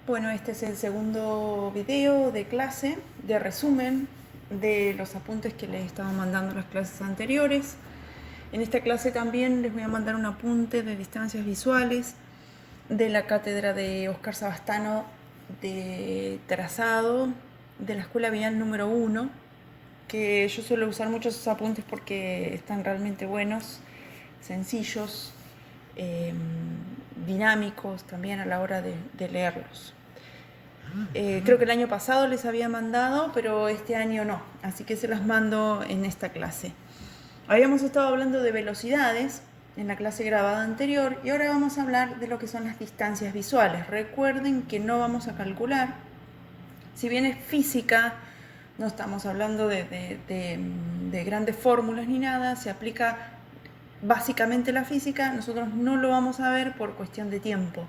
Bueno, este es el segundo video de clase, de resumen de los apuntes que les estaba mandando en las clases anteriores. En esta clase también les voy a mandar un apunte de distancias visuales de la cátedra de Oscar Sabastano de trazado de la Escuela Vial número 1, que yo suelo usar mucho esos apuntes porque están realmente buenos, sencillos, dinámicos también a la hora de leerlos. Creo que el año pasado les había mandado, pero este año no, así que se las mando en esta clase. Habíamos estado hablando de velocidades en la clase grabada anterior y ahora vamos a hablar de lo que son las distancias visuales. Recuerden que no vamos a calcular, si bien es física, no estamos hablando de grandes fórmulas ni nada, se aplica básicamente la física, nosotros no lo vamos a ver por cuestión de tiempo.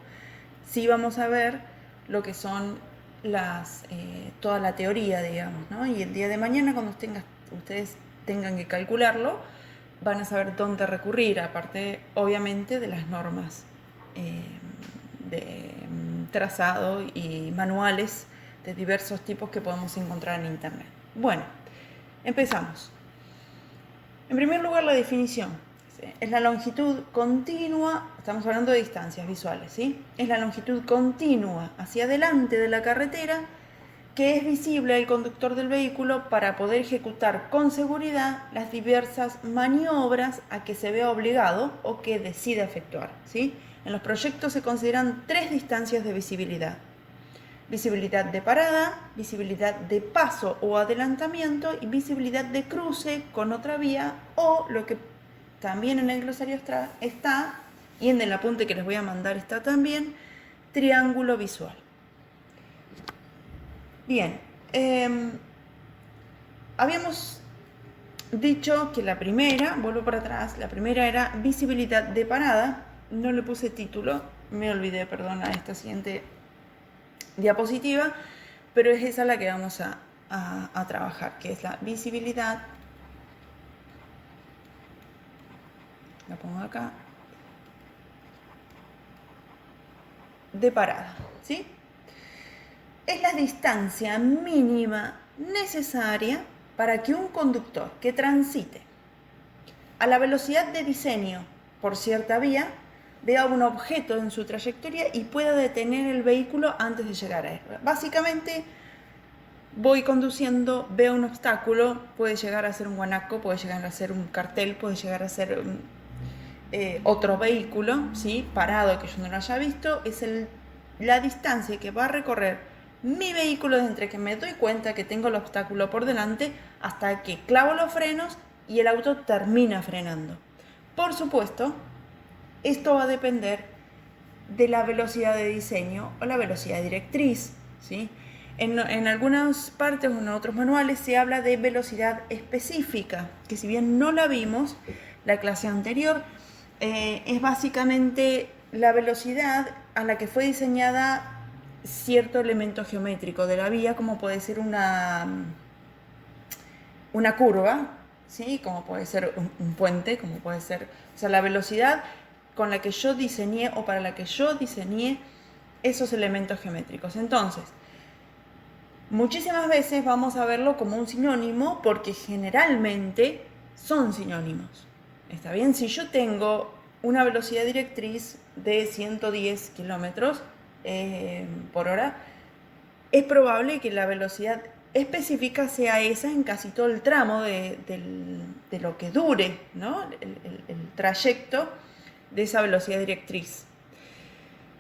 Sí vamos a ver lo que son toda la teoría, digamos, ¿no? Y el día de mañana, cuando ustedes tengan que calcularlo, van a saber dónde recurrir, aparte, obviamente, de las normas de trazado y manuales de diversos tipos que podemos encontrar en internet. Bueno, empezamos. En primer lugar, la definición. Es la longitud continua, estamos hablando de distancias visuales, ¿sí? Es la longitud continua hacia adelante de la carretera que es visible al conductor del vehículo para poder ejecutar con seguridad las diversas maniobras a que se vea obligado o que decida efectuar, ¿sí? En los proyectos se consideran tres distancias de visibilidad: visibilidad de parada, visibilidad de paso o adelantamiento y visibilidad de cruce con otra vía, o lo que también en el glosario está, y en el apunte que les voy a mandar está también, triángulo visual. Bien, habíamos dicho que la primera, vuelvo para atrás, la primera era visibilidad de parada, no le puse título, me olvidé, perdón, a esta siguiente diapositiva, pero es esa la que vamos a trabajar, que es la visibilidad, la pongo acá, de parada, ¿sí? Es la distancia mínima necesaria para que un conductor que transite a la velocidad de diseño por cierta vía vea un objeto en su trayectoria y pueda detener el vehículo antes de llegar a él. Básicamente, voy conduciendo, veo un obstáculo, puede llegar a ser un guanaco, puede llegar a ser un cartel, puede llegar a ser otro vehículo, ¿sí? Parado que yo no lo haya visto, es la distancia que va a recorrer mi vehículo desde entre que me doy cuenta que tengo el obstáculo por delante hasta que clavo los frenos y el auto termina frenando. Por supuesto, esto va a depender de la velocidad de diseño o la velocidad directriz, ¿sí? En algunas partes o en otros manuales se habla de velocidad específica, que si bien no la vimos la clase anterior, es básicamente la velocidad a la que fue diseñada cierto elemento geométrico de la vía, como puede ser una curva, ¿sí? Como puede ser un puente, como puede ser, o sea, la velocidad con la que yo diseñé o para la que yo diseñé esos elementos geométricos. Entonces, muchísimas veces vamos a verlo como un sinónimo porque generalmente son sinónimos. ¿Está bien? Si yo tengo una velocidad directriz de 110 kilómetros por hora, es probable que la velocidad específica sea esa en casi todo el tramo de lo que dure, ¿no? El trayecto de esa velocidad directriz.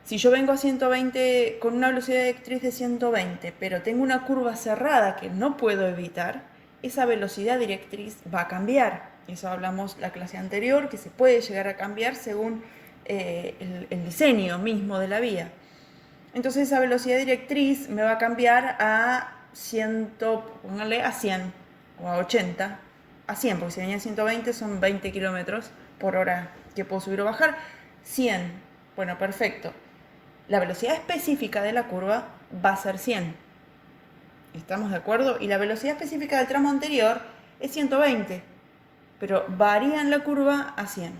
Si yo vengo a 120 con una velocidad directriz de 120, pero tengo una curva cerrada que no puedo evitar, esa velocidad directriz va a cambiar. Eso hablamos la clase anterior, que se puede llegar a cambiar según el diseño mismo de la vía. Entonces esa velocidad directriz me va a cambiar a 100, póngale a 100 o a 80, a 100, porque si venía a 120 son 20 kilómetros por hora que puedo subir o bajar. 100, bueno, perfecto. La velocidad específica de la curva va a ser 100. ¿Estamos de acuerdo? Y la velocidad específica del tramo anterior es 120, pero varía en la curva a 100.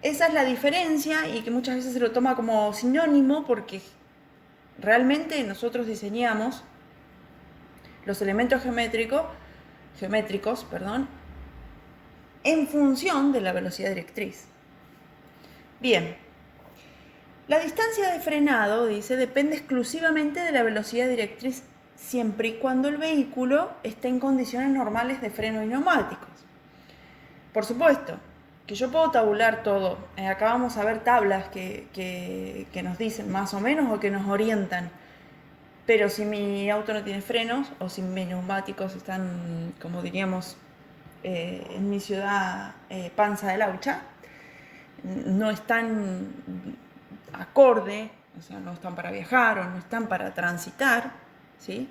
Esa es la diferencia y que muchas veces se lo toma como sinónimo porque realmente nosotros diseñamos los elementos geométricos, en función de la velocidad directriz. Bien, la distancia de frenado, dice, depende exclusivamente de la velocidad directriz siempre y cuando el vehículo esté en condiciones normales de freno y neumáticos. Por supuesto, que yo puedo tabular todo. Acá vamos a ver tablas que nos dicen más o menos o que nos orientan. Pero si mi auto no tiene frenos o si mis neumáticos están, como diríamos en mi ciudad, panza de laucha, no están acorde, o sea, no están para viajar o no están para transitar, ¿sí?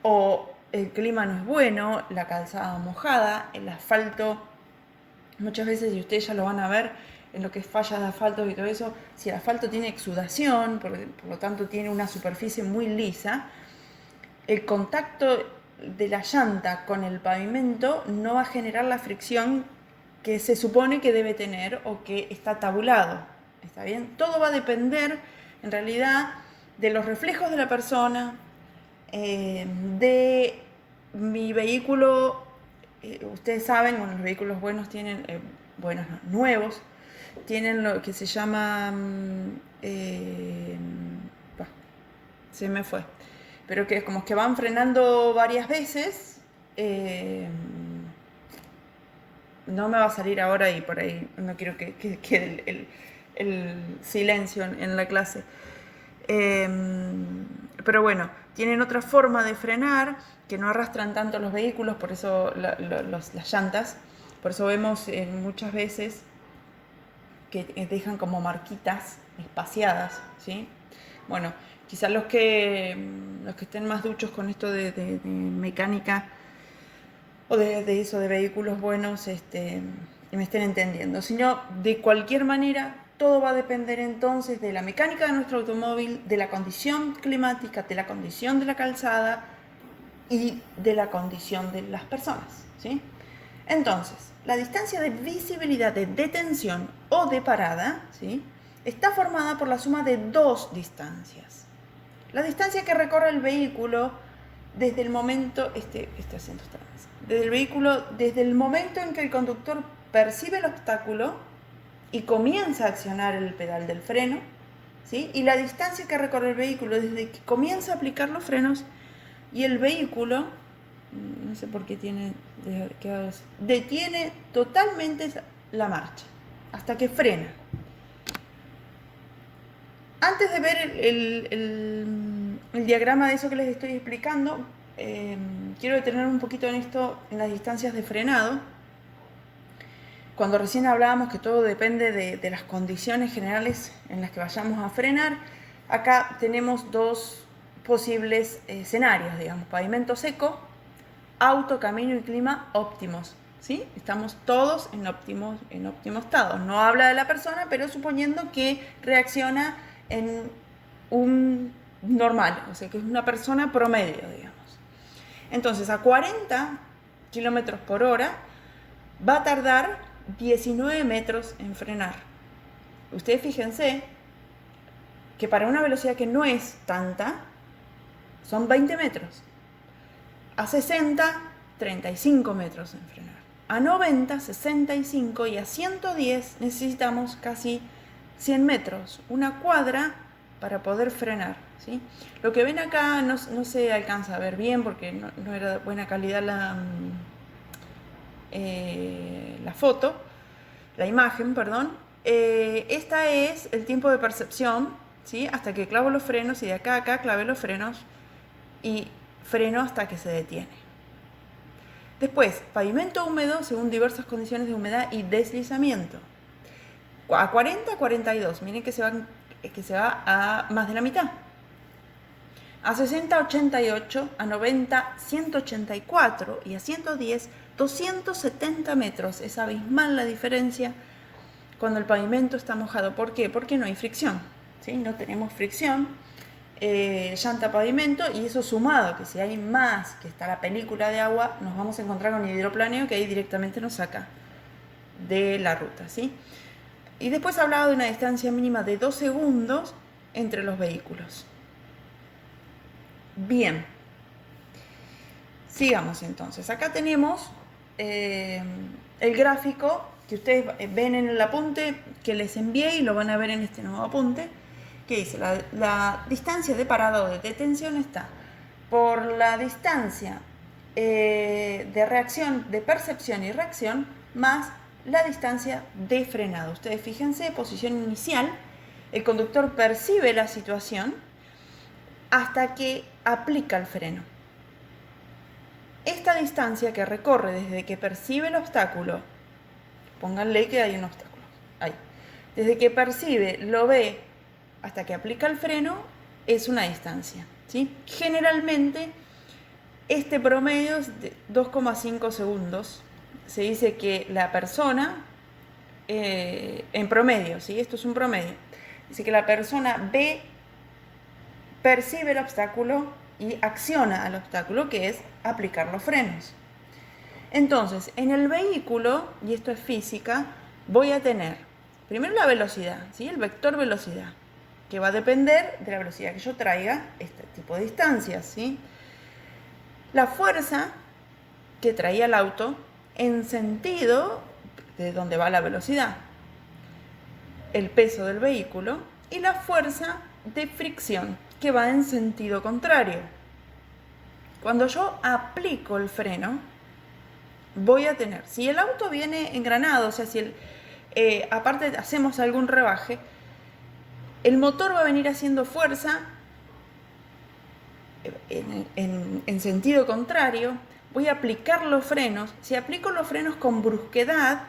O el clima no es bueno, la calzada mojada, el asfalto, muchas veces, y ustedes ya lo van a ver en lo que es fallas de asfalto y todo eso, si el asfalto tiene exudación, por lo tanto tiene una superficie muy lisa, el contacto de la llanta con el pavimento no va a generar la fricción que se supone que debe tener o que está tabulado. ¿Está bien? Todo va a depender, en realidad, de los reflejos de la persona, de mi vehículo. Ustedes saben, bueno, los vehículos buenos tienen, buenos no, nuevos, tienen lo que se llama, se me fue, pero que como que van frenando varias veces, no me va a salir ahora y por ahí no quiero que quede el silencio en la clase. Pero bueno, tienen otra forma de frenar que no arrastran tanto los vehículos, por eso las llantas, por eso vemos muchas veces que dejan como marquitas espaciadas, ¿sí? Bueno, quizás los que estén más duchos con esto de mecánica o de eso, de vehículos buenos, me estén entendiendo. Si no, de cualquier manera, todo va a depender entonces de la mecánica de nuestro automóvil, de la condición climática, de la condición de la calzada y de la condición de las personas, ¿sí? Entonces, la distancia de visibilidad de detención o de parada, ¿sí?, está formada por la suma de dos distancias. La distancia que recorre el vehículo desde el momento, desde el momento en que el conductor percibe el obstáculo y comienza a accionar el pedal del freno, ¿sí?, y la distancia que recorre el vehículo desde que comienza a aplicar los frenos y el vehículo, no sé por qué detiene totalmente la marcha hasta que frena. Antes de ver el diagrama de eso que les estoy explicando, quiero detener un poquito en esto, en las distancias de frenado. Cuando recién hablábamos que todo depende de las condiciones generales en las que vayamos a frenar, acá tenemos dos posibles escenarios, digamos, pavimento seco, auto, camino y clima óptimos, ¿sí? Estamos todos en óptimo estado. No habla de la persona, pero suponiendo que reacciona en un normal, o sea, que es una persona promedio, digamos. Entonces, a 40 kilómetros por hora va a tardar 19 metros en frenar. Ustedes fíjense que para una velocidad que no es tanta, son 20 metros. A 60, 35 metros en frenar. A 90, 65 y a 110 necesitamos casi 100 metros, una cuadra para poder frenar, ¿sí? Lo que ven acá no se alcanza a ver bien porque no era de buena calidad la foto, la imagen, perdón. Esta es el tiempo de percepción, ¿sí?, hasta que clavo los frenos y de acá a acá clavé los frenos y freno hasta que se detiene. Después, pavimento húmedo según diversas condiciones de humedad y deslizamiento. A 40, 42, miren que se va a más de la mitad. A 60, 88, a 90, 184 y a 110, 270 metros. Es abismal la diferencia cuando el pavimento está mojado. ¿Por qué? Porque no hay fricción, ¿sí? No tenemos fricción, llanta, pavimento, y eso sumado, que si hay más, que está la película de agua, nos vamos a encontrar con un hidroplaneo que ahí directamente nos saca de la ruta, ¿sí? Y después hablaba de una distancia mínima de 2 segundos entre los vehículos. Bien, sigamos entonces. Acá tenemos el gráfico que ustedes ven en el apunte que les envié y lo van a ver en este nuevo apunte, que dice la distancia de parada o de detención está por la distancia de reacción, de percepción y reacción, más la distancia de frenado. Ustedes fíjense, posición inicial, el conductor percibe la situación hasta que aplica el freno. Esta distancia que recorre desde que percibe el obstáculo, pónganle que hay un obstáculo, ahí, desde que percibe, lo ve, hasta que aplica el freno, es una distancia, ¿sí? Generalmente, este promedio es de 2,5 segundos. Se dice que la persona, en promedio, ¿sí? Esto es un promedio, dice que la persona ve, percibe el obstáculo y acciona al obstáculo, que es aplicar los frenos. Entonces, en el vehículo, y esto es física, voy a tener primero la velocidad, ¿sí? El vector velocidad, que va a depender de la velocidad que yo traiga este tipo de distancias, ¿sí? La fuerza que traía el auto en sentido de donde va la velocidad, el peso del vehículo y la fuerza de fricción que va en sentido contrario. Cuando yo aplico el freno, voy a tener, si el auto viene engranado, o sea, si aparte hacemos algún rebaje, el motor va a venir haciendo fuerza en sentido contrario, voy a aplicar los frenos. Si aplico los frenos con brusquedad,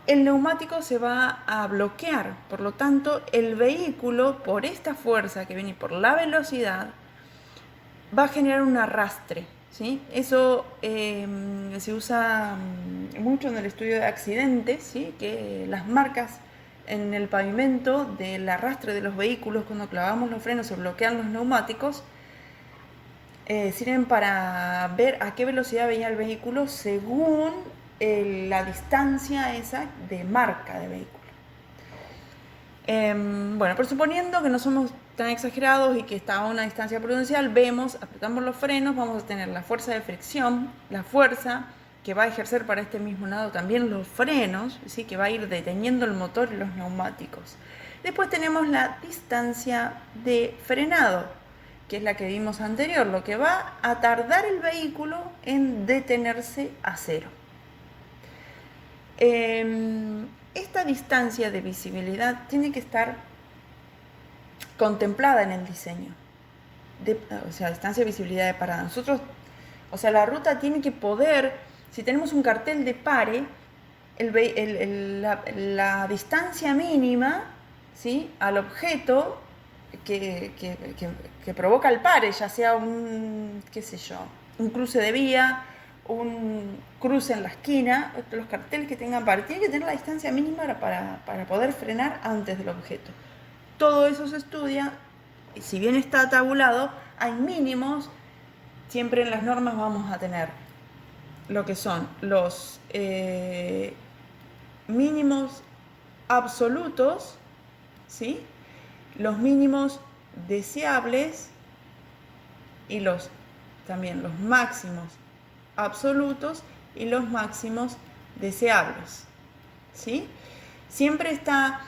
el neumático se va a bloquear. Por lo tanto, el vehículo, por esta fuerza que viene por la velocidad, va a generar un arrastre, ¿sí? Eso se usa mucho en el estudio de accidentes, ¿sí? Que las marcas en el pavimento del arrastre de los vehículos, cuando clavamos los frenos se bloquean los neumáticos, sirven para ver a qué velocidad venía el vehículo según la distancia esa de marca de vehículo. Bueno, pero suponiendo que no somos tan exagerados y que está a una distancia prudencial, vemos, apretamos los frenos, vamos a tener la fuerza de fricción, la fuerza que va a ejercer para este mismo lado también los frenos, ¿sí? Que va a ir deteniendo el motor y los neumáticos. Después tenemos la distancia de frenado, que es la que vimos anterior, lo que va a tardar el vehículo en detenerse a cero. Esta distancia de visibilidad tiene que estar contemplada en el diseño, o sea, distancia de visibilidad de parada. Nosotros, o sea, la ruta tiene que poder, si tenemos un cartel de pare, la distancia mínima, ¿sí? Al objeto que provoca el pare, ya sea un, qué sé yo, un cruce de vía, un cruce en la esquina, los carteles que tengan pare, tienen que tener la distancia mínima para poder frenar antes del objeto. Todo eso se estudia, y si bien está tabulado, hay mínimos. Siempre en las normas vamos a tener lo que son los mínimos absolutos, ¿sí? Los mínimos deseables y también los máximos absolutos y los máximos deseables, ¿sí? Siempre está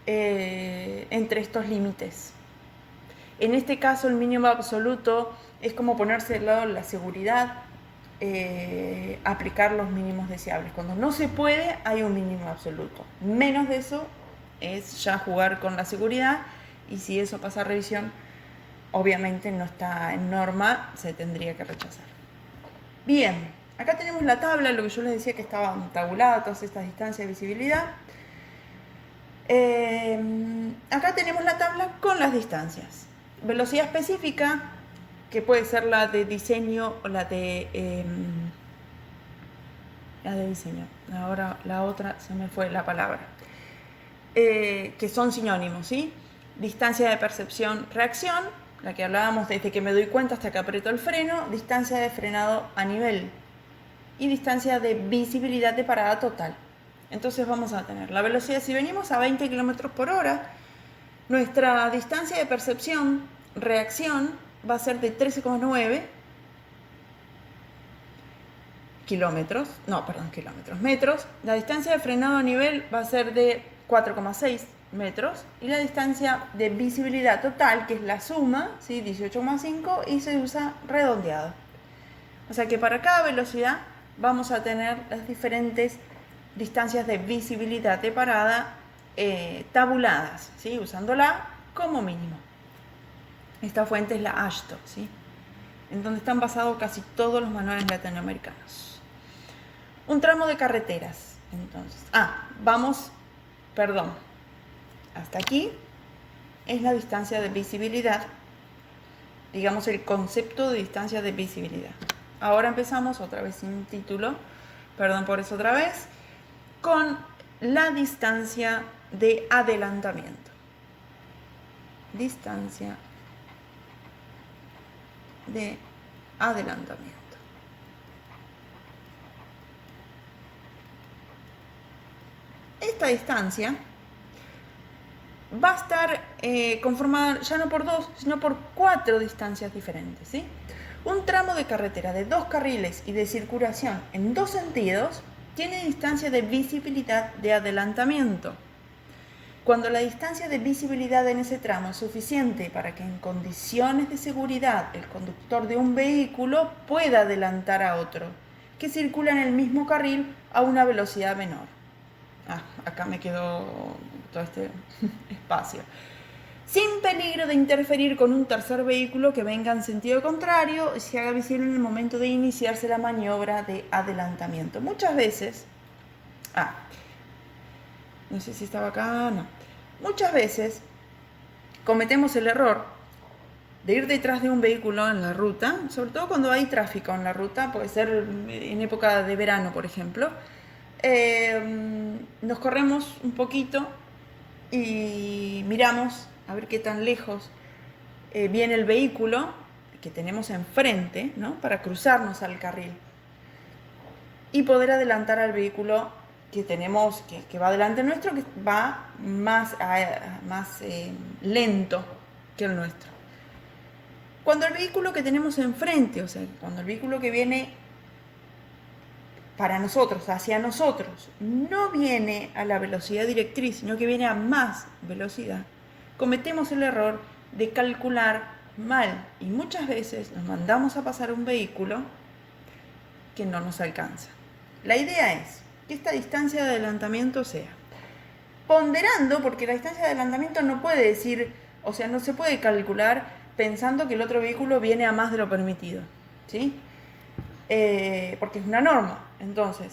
entre estos límites. En este caso, el mínimo absoluto es como ponerse del lado de la seguridad, aplicar los mínimos deseables. Cuando no se puede, hay un mínimo absoluto. Menos de eso es ya jugar con la seguridad, y si eso pasa a revisión, obviamente no está en norma, se tendría que rechazar. Bien, acá tenemos la tabla, lo que yo les decía que estaban tabuladas todas estas distancias de visibilidad. Acá tenemos la tabla con las distancias. Velocidad específica, que puede ser la de diseño o la de diseño. Ahora la otra se me fue la palabra. Que son sinónimos, ¿sí? Distancia de percepción, reacción, la que hablábamos desde que me doy cuenta hasta que aprieto el freno, distancia de frenado a nivel y distancia de visibilidad de parada total. Entonces vamos a tener la velocidad, si venimos a 20 km por hora, nuestra distancia de percepción, reacción, va a ser de 13,9 kilómetros, no, perdón, kilómetros, metros. La distancia de frenado a nivel va a ser de 4,6 metros y la distancia de visibilidad total, que es la suma, ¿sí? 18,5 y se usa redondeado. O sea que para cada velocidad vamos a tener las diferentes distancias de visibilidad de parada tabuladas, ¿sí? Usándola como mínimo. Esta fuente es la AASHTO, ¿sí? En donde están basados casi todos los manuales latinoamericanos. Un tramo de carreteras, entonces. Hasta aquí es la distancia de visibilidad, digamos el concepto de distancia de visibilidad. Ahora empezamos otra vez sin título, perdón por eso otra vez, con la distancia de adelantamiento. Distancia de adelantamiento. Esta distancia va a estar conformada ya no por 2, sino por 4 distancias diferentes, ¿sí? Un tramo de carretera de 2 carriles y de circulación en 2 sentidos tiene distancia de visibilidad de adelantamiento. Cuando la distancia de visibilidad en ese tramo es suficiente para que en condiciones de seguridad el conductor de un vehículo pueda adelantar a otro, que circula en el mismo carril a una velocidad menor. Acá me quedó todo este espacio. Sin peligro de interferir con un tercer vehículo que venga en sentido contrario y se haga visible en el momento de iniciarse la maniobra de adelantamiento. Muchas veces, no sé si estaba acá, no. Muchas veces cometemos el error de ir detrás de un vehículo en la ruta, sobre todo cuando hay tráfico en la ruta, puede ser en época de verano, por ejemplo. Nos corremos un poquito y miramos a ver qué tan lejos viene el vehículo que tenemos enfrente, ¿no? Para cruzarnos al carril y poder adelantar al vehículo que tenemos, que va delante nuestro, que va más lento que el nuestro. Cuando el vehículo que tenemos enfrente, o sea, cuando el vehículo que viene para nosotros, hacia nosotros, no viene a la velocidad directriz, sino que viene a más velocidad, cometemos el error de calcular mal y muchas veces nos mandamos a pasar un vehículo que no nos alcanza. La idea es que esta distancia de adelantamiento sea ponderando, porque la distancia de adelantamiento no puede decir, o sea, no se puede calcular pensando que el otro vehículo viene a más de lo permitido, ¿sí? Porque es una norma. Entonces,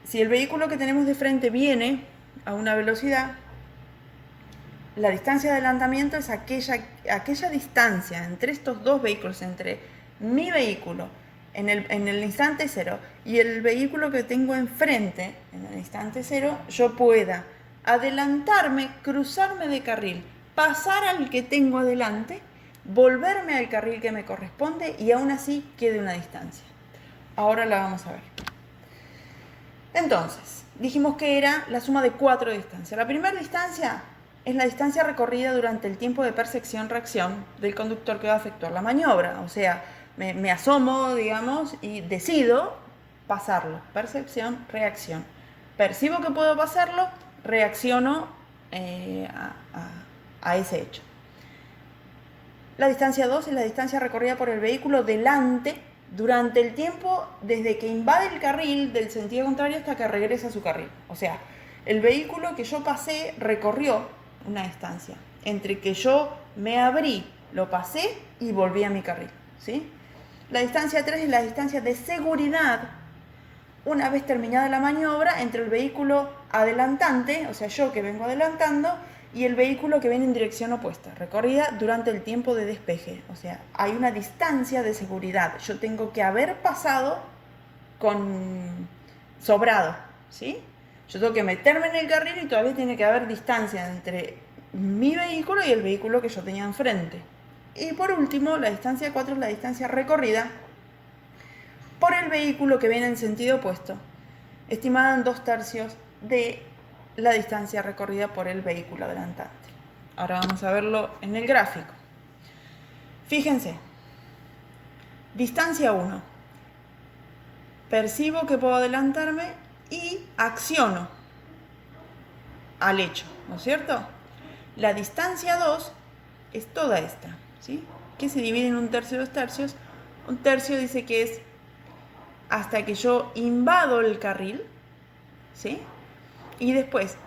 si el vehículo que tenemos de frente viene a una velocidad, la distancia de adelantamiento es aquella distancia entre estos dos vehículos, entre mi vehículo en el instante cero y el vehículo que tengo enfrente en el instante cero, yo pueda adelantarme, cruzarme de carril, pasar al que tengo adelante, volverme al carril que me corresponde y aún así quede una distancia. Ahora la vamos a ver. Entonces, dijimos que era la suma de 4 distancias. La primera distancia es la distancia recorrida durante el tiempo de percepción-reacción del conductor que va a efectuar la maniobra. O sea, me asomo, digamos, y decido pasarlo. Percepción, reacción. Percibo que puedo pasarlo, reacciono a ese hecho. La distancia 2 es la distancia recorrida por el vehículo delante durante el tiempo desde que invade el carril del sentido contrario hasta que regresa a su carril. O sea, el vehículo que yo pasé recorrió una distancia entre que yo me abrí, lo pasé y volví a mi carril, ¿sí? La distancia 3 es la distancia de seguridad una vez terminada la maniobra entre el vehículo adelantante, o sea, yo que vengo adelantando, y el vehículo que viene en dirección opuesta, recorrida durante el tiempo de despeje. O sea, hay una distancia de seguridad. Yo tengo que haber pasado con sobrado, ¿sí? Yo tengo que meterme en el carril y todavía tiene que haber distancia entre mi vehículo y el vehículo que yo tenía enfrente. Y por último, la distancia 4 es la distancia recorrida por el vehículo que viene en sentido opuesto, estimada en 2/3 de la distancia recorrida por el vehículo adelantante. Ahora vamos a verlo en el gráfico. Fíjense, distancia 1. Percibo que puedo adelantarme y acciono al hecho, ¿no es cierto? La distancia 2 es toda esta, ¿sí? Que se divide en 1/3 y 2/3. 1/3 dice que es hasta que yo invado el carril, ¿sí? Y después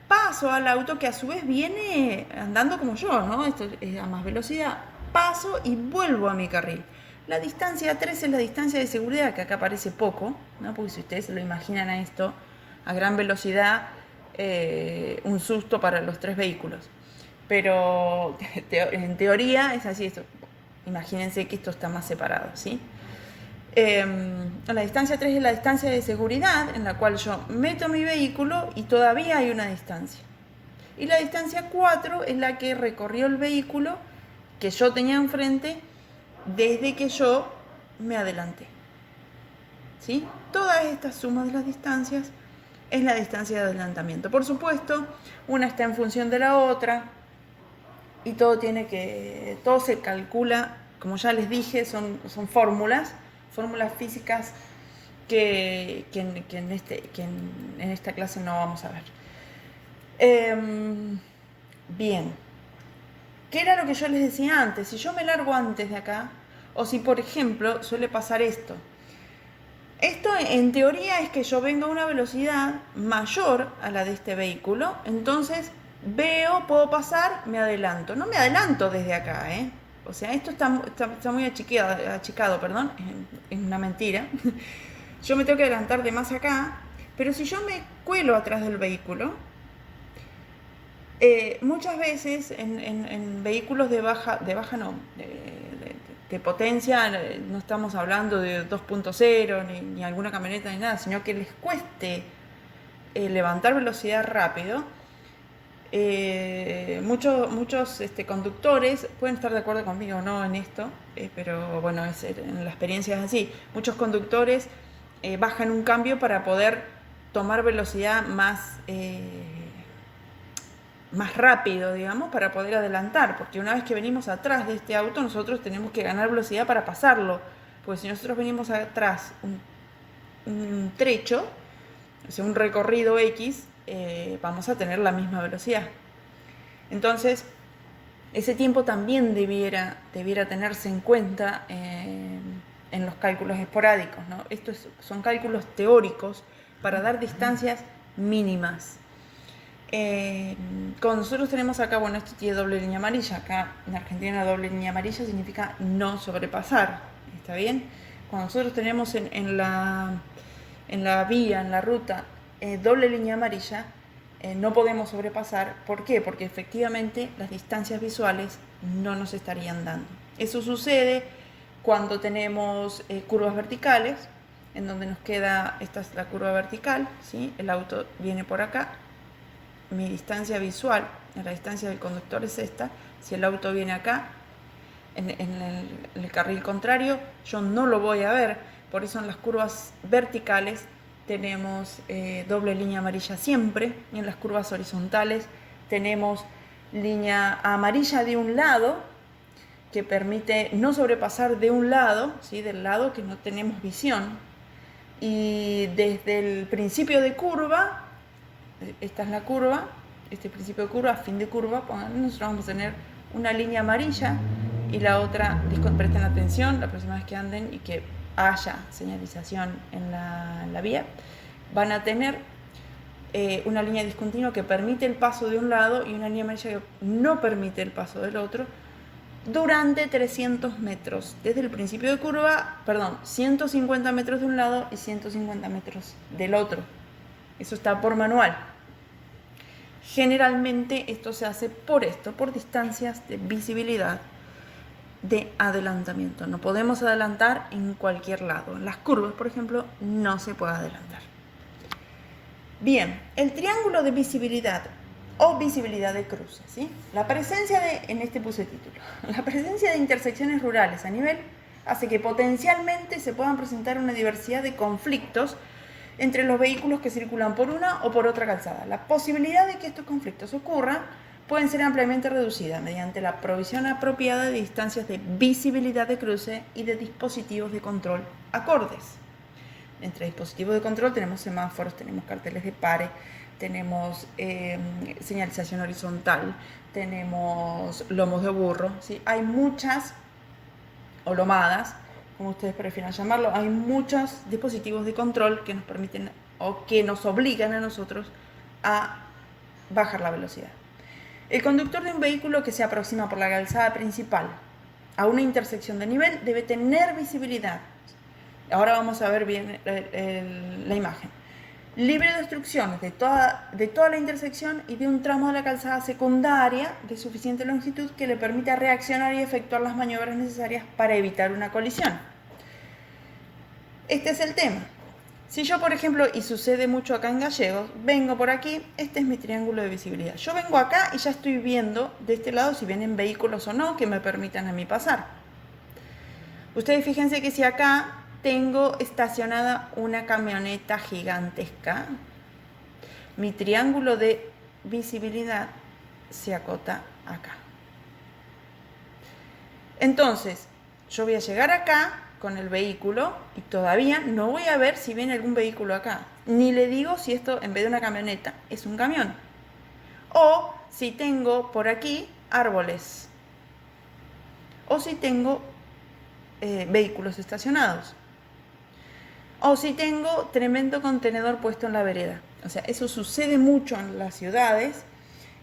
paso al auto que a su vez viene andando como yo, ¿no? Esto es a más velocidad. Paso y vuelvo a mi carril. La distancia 3 es la distancia de seguridad, que acá aparece poco, ¿no? Porque si ustedes se lo imaginan a esto a gran velocidad, un susto para los 3 vehículos. Pero en teoría es así esto. Imagínense que esto está más separado, ¿sí? La distancia 3 es la distancia de seguridad en la cual yo meto mi vehículo y todavía hay una distancia. Y la distancia 4 es la que recorrió el vehículo que yo tenía enfrente desde que yo me adelanté. ¿Sí? Todas estas sumas de las distancias es la distancia de adelantamiento. Por supuesto, una está en función de la otra y todo se calcula, como ya les dije, son fórmulas físicas que en esta clase no vamos a ver. Bien, ¿qué era lo que yo les decía antes? Si yo me largo antes de acá, o si por ejemplo suele pasar esto. Esto en teoría es que yo venga a una velocidad mayor a la de este vehículo, entonces puedo pasar, me adelanto. No me adelanto desde acá, ¿eh? O sea, esto está muy achicado, perdón, es una mentira. Yo me tengo que adelantar de más acá, pero si yo me cuelo atrás del vehículo, muchas veces en vehículos de potencia, no estamos hablando de 2.0 ni alguna camioneta ni nada, sino que les cueste levantar velocidad rápido. Muchos conductores pueden estar de acuerdo conmigo o no en esto, pero bueno, en la experiencia es así. Muchos conductores bajan un cambio para poder tomar velocidad más rápido, digamos, para poder adelantar, porque una vez que venimos atrás de este auto, nosotros tenemos que ganar velocidad para pasarlo, porque si nosotros venimos atrás un trecho, o sea, un recorrido X, vamos a tener la misma velocidad. Entonces, ese tiempo también debiera tenerse en cuenta en los cálculos esporádicos, ¿no? Estos son cálculos teóricos para dar distancias mínimas. Cuando nosotros tenemos acá, bueno, esto tiene doble línea amarilla, acá en Argentina doble línea amarilla significa no sobrepasar, ¿está bien? Cuando nosotros tenemos en la vía, en la ruta, doble línea amarilla, no podemos sobrepasar. ¿Por qué? Porque efectivamente las distancias visuales no nos estarían dando. Eso sucede cuando tenemos curvas verticales, en donde nos queda, esta es la curva vertical, ¿sí? El auto viene por acá, mi distancia visual, la distancia del conductor es esta. Si el auto viene acá, en el carril contrario, yo no lo voy a ver. Por eso en las curvas verticales tenemos doble línea amarilla siempre, y en las curvas horizontales tenemos línea amarilla de un lado, que permite no sobrepasar de un lado, ¿sí? Del lado que no tenemos visión. Y desde el principio de curva, esta es la curva, este principio de curva, fin de curva, nosotros vamos a tener una línea amarilla y la otra, presten atención la próxima vez que anden y que haya señalización en la vía, van a tener una línea discontinua que permite el paso de un lado y una línea amarilla que no permite el paso del otro durante 300 metros, desde el principio de curva, 150 metros de un lado y 150 metros del otro. Eso está por manual. Generalmente esto se hace por distancias de visibilidad de adelantamiento. No podemos adelantar en cualquier lado. En las curvas, por ejemplo, no se puede adelantar. Bien, el triángulo de visibilidad o visibilidad de cruce, ¿sí? En este puse título. La presencia de intersecciones rurales a nivel hace que potencialmente se puedan presentar una diversidad de conflictos entre los vehículos que circulan por una o por otra calzada. La posibilidad de que estos conflictos ocurran pueden ser ampliamente reducidas mediante la provisión apropiada de distancias de visibilidad de cruce y de dispositivos de control acordes. Entre dispositivos de control tenemos semáforos, tenemos carteles de pares, tenemos señalización horizontal, tenemos lomos de burro, ¿sí? Hay muchas, o lomadas, como ustedes prefieran llamarlo, hay muchos dispositivos de control que nos permiten o que nos obligan a nosotros a bajar la velocidad. El conductor de un vehículo que se aproxima por la calzada principal a una intersección de nivel debe tener visibilidad. Ahora vamos a ver bien la imagen. Libre de obstrucciones de toda la intersección y de un tramo de la calzada secundaria de suficiente longitud que le permita reaccionar y efectuar las maniobras necesarias para evitar una colisión. Este es el tema. Si yo, por ejemplo, y sucede mucho acá en Gallegos, vengo por aquí, este es mi triángulo de visibilidad. Yo vengo acá y ya estoy viendo de este lado si vienen vehículos o no que me permitan a mí pasar. Ustedes fíjense que si acá tengo estacionada una camioneta gigantesca, mi triángulo de visibilidad se acota acá. Entonces, yo voy a llegar acá con el vehículo y todavía no voy a ver si viene algún vehículo acá. Ni le digo si esto, en vez de una camioneta, es un camión. O si tengo por aquí árboles. O si tengo vehículos estacionados. O si tengo tremendo contenedor puesto en la vereda. O sea, eso sucede mucho en las ciudades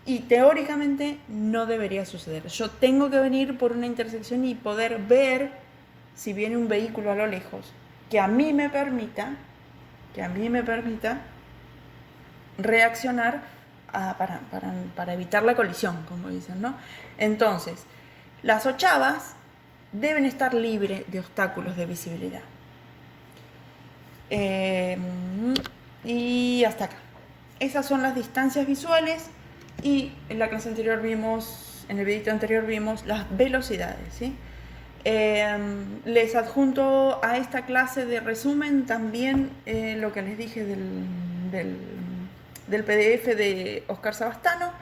y teóricamente no debería suceder. Yo tengo que venir por una intersección y poder ver si viene un vehículo a lo lejos que a mí me permita reaccionar para evitar la colisión, como dicen, ¿no? Entonces, las ochavas deben estar libres de obstáculos de visibilidad. Y hasta acá. Esas son las distancias visuales y en la clase anterior vimos, en el video anterior vimos las velocidades, ¿sí? Les adjunto a esta clase de resumen también lo que les dije del PDF de Oscar Sabastano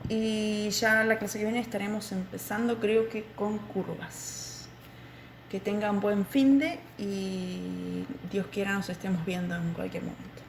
y ya la clase que viene estaremos empezando creo que con curvas. Que tengan buen finde y Dios quiera nos estemos viendo en cualquier momento.